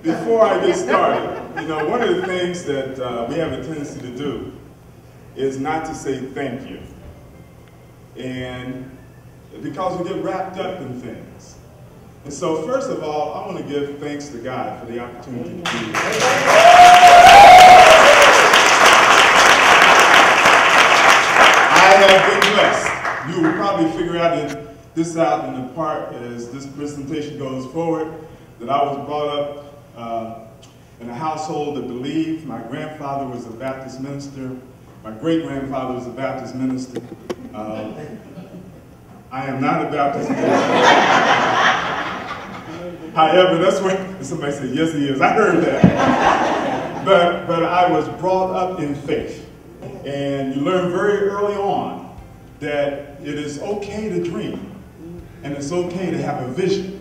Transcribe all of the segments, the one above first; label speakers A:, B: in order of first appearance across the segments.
A: Before I get started, you know, one of the things that we have a tendency to do is not to say thank you. And because we get wrapped up in things. And so first of all, I want to give thanks to God for the opportunity to be here. I have been blessed. You will probably figure this out in the part as this presentation goes forward, that I was brought up in a household that believed. My grandfather was a Baptist minister. My great-grandfather was a Baptist minister. I am not a Baptist minister. However, that's where somebody said, yes, he is. I heard that. But I was brought up in faith. And you learn very early on that it is okay to dream. And it's okay to have a vision.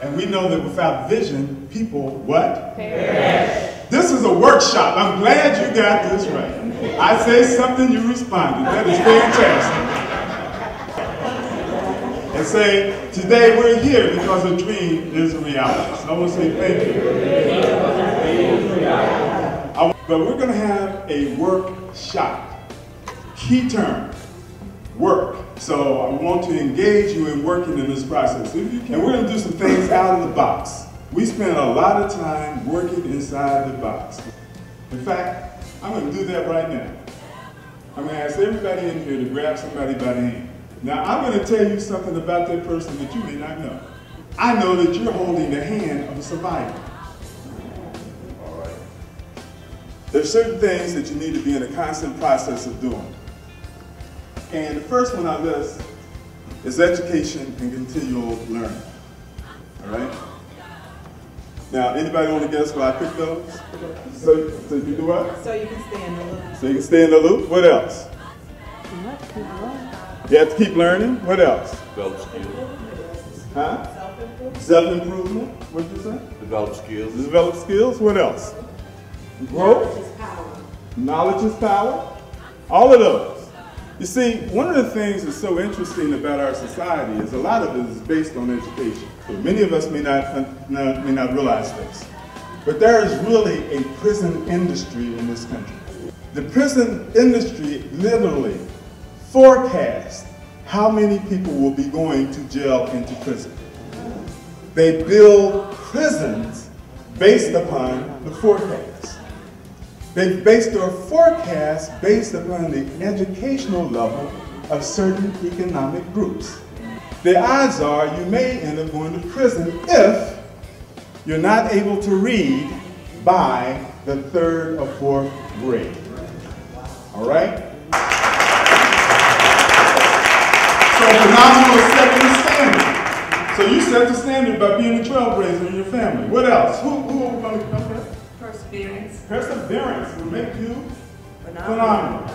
A: And we know that without vision, people, what? Perish. This is a workshop. I'm glad you got this right. I say something, you responded. That is fantastic. And say, today we're here because a dream is a reality. So I want to say thank you. But we're going to have a workshop. Key term, work. So I want to engage you in working in this process. And we're going to do some things out of the box. We spend a lot of time working inside the box. In fact, I'm going to do that right now. I'm going to ask everybody in here to grab somebody by the hand. Now, I'm going to tell you something about that person that you may not know. I know that you're holding the hand of a survivor. All right. There's certain things that you need to be in a constant process of doing. And the first one I list is education and continual learning. All right? Now, anybody want to guess why I picked those? So you do what?
B: So you can stay in the loop.
A: So you can stay in the loop? What else? You have to keep learning. What else?
C: Develop skills.
A: Huh? Self-improvement. What did you say?
C: Develop skills.
A: Develop skills. What else? Growth.
B: Knowledge is power.
A: Knowledge is power. All of those. You see, one of the things that's so interesting about our society is a lot of it is based on education. So many of us may not realize this. But there is really a prison industry in this country. The prison industry literally forecasts how many people will be going to jail and to prison. They build prisons based upon the forecast. They base their forecast based upon the educational level of certain economic groups. The odds are you may end up going to prison if you're not able to read by the 3rd or 4th grade. All right? So phenomenal is setting the standard. So you set the standard by being a trailblazer in your family. What else? Who are we going to come from?
B: Perseverance.
A: Perseverance will make you phenomenal.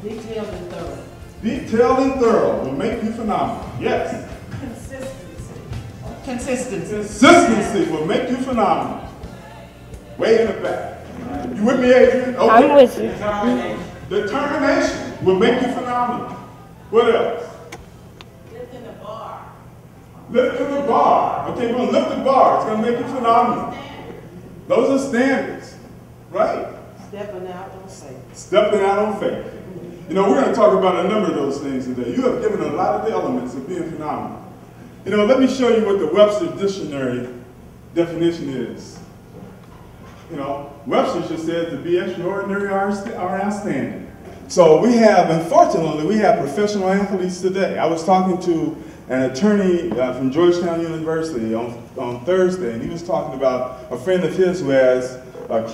B: Detailed and thorough.
A: Detailed and thorough will make you phenomenal. Yes.
B: Consistency. Consistency.
A: Consistency will make you phenomenal. Way in the back. You with me, Adrian? Okay.
D: I'm with you.
A: Determination will make you phenomenal. What else?
B: Lifting the bar.
A: Lifting the bar. Okay, we're going to lift the bar. It's going to make you phenomenal. Those are standards, right?
B: Stepping out on faith.
A: Stepping out on faith. You know, we're going to talk about a number of those things today. You have given a lot of the elements of being phenomenal. You know, let me show you what the Webster Dictionary definition is. You know, Webster just said to be extraordinary or outstanding. So we have, unfortunately, we have professional athletes today. I was talking to an attorney from Georgetown University on Thursday, and he was talking about a friend of his who has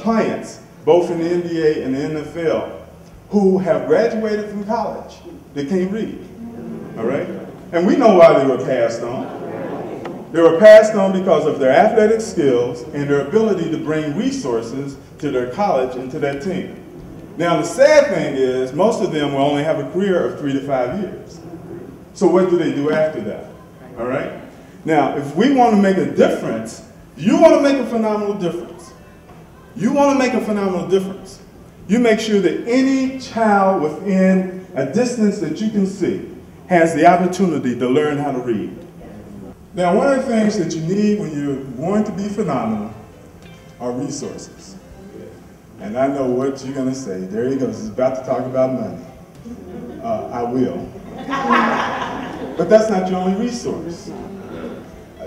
A: clients, both in the NBA and the NFL, who have graduated from college. They can't read, all right? And we know why they were passed on. They were passed on because of their athletic skills and their ability to bring resources to their college and to that team. Now, the sad thing is most of them will only have a career of 3 to 5 years. So what do they do after that? All right? Now, if we want to make a difference, you want to make a phenomenal difference. You want to make a phenomenal difference. You make sure that any child within a distance that you can see has the opportunity to learn how to read. Now, one of the things that you need when you're going to be phenomenal are resources. And I know what you're going to say. There he goes. He's about to talk about money. I will. But that's not your only resource.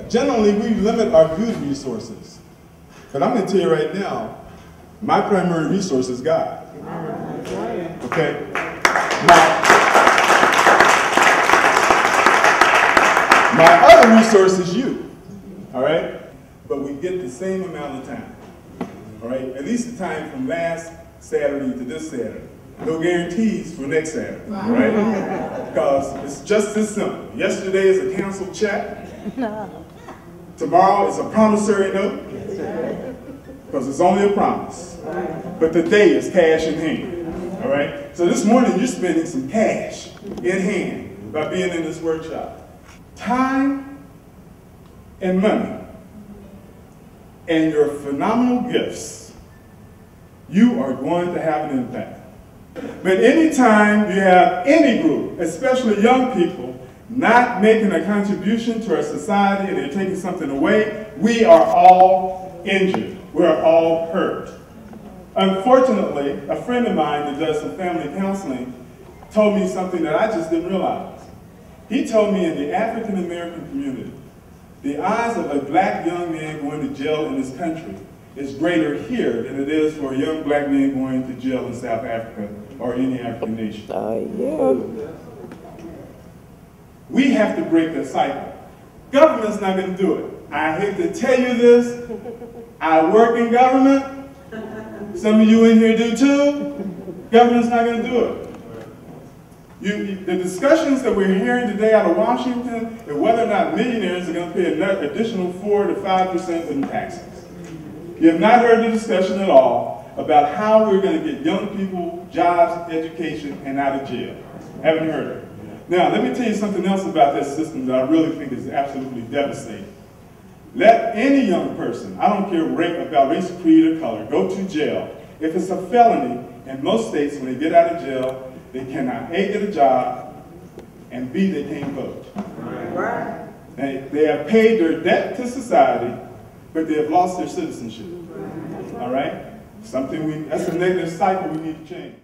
A: Generally, we limit our good resources. But I'm going to tell you right now, my primary resource is God. Okay? My other resource is you. All right? But we get the same amount of time. All right? At least the time from last Saturday to this Saturday. No guarantees for next Saturday. All right? Because it's just this simple. Yesterday is a canceled check. Tomorrow is a promissory note. Because it's only a promise. But today is cash in hand. All right? So this morning you're spending some cash in hand by being in this workshop. Time and money and your phenomenal gifts, you are going to have an impact. But anytime you have any group, especially young people, not making a contribution to our society and they're taking something away, we are all injured. We are all hurt. Unfortunately, a friend of mine that does some family counseling told me something that I just didn't realize. He told me in the African American community, the odds of a black young man going to jail in this country is greater here than it is for a young black man going to jail in South Africa or any African nation. We have to break the cycle. Government's not going to do it. I hate to tell you this. I work in government. Some of you in here do too. Government's not going to do it. The discussions that we're hearing today out of Washington is whether or not millionaires are going to pay an additional 4 to 5% in taxes. You have not heard the discussion at all about how we're going to get young people jobs, education, and out of jail. Haven't heard it. Now, let me tell you something else about this system that I really think is absolutely devastating. Let any young person, I don't care about race, creed, or color, go to jail. If it's a felony, in most states, when they get out of jail, they cannot A, get a job, and B, they can't vote. Right. They have paid their debt to society, but they have lost their citizenship. All right? That's a negative cycle we need to change.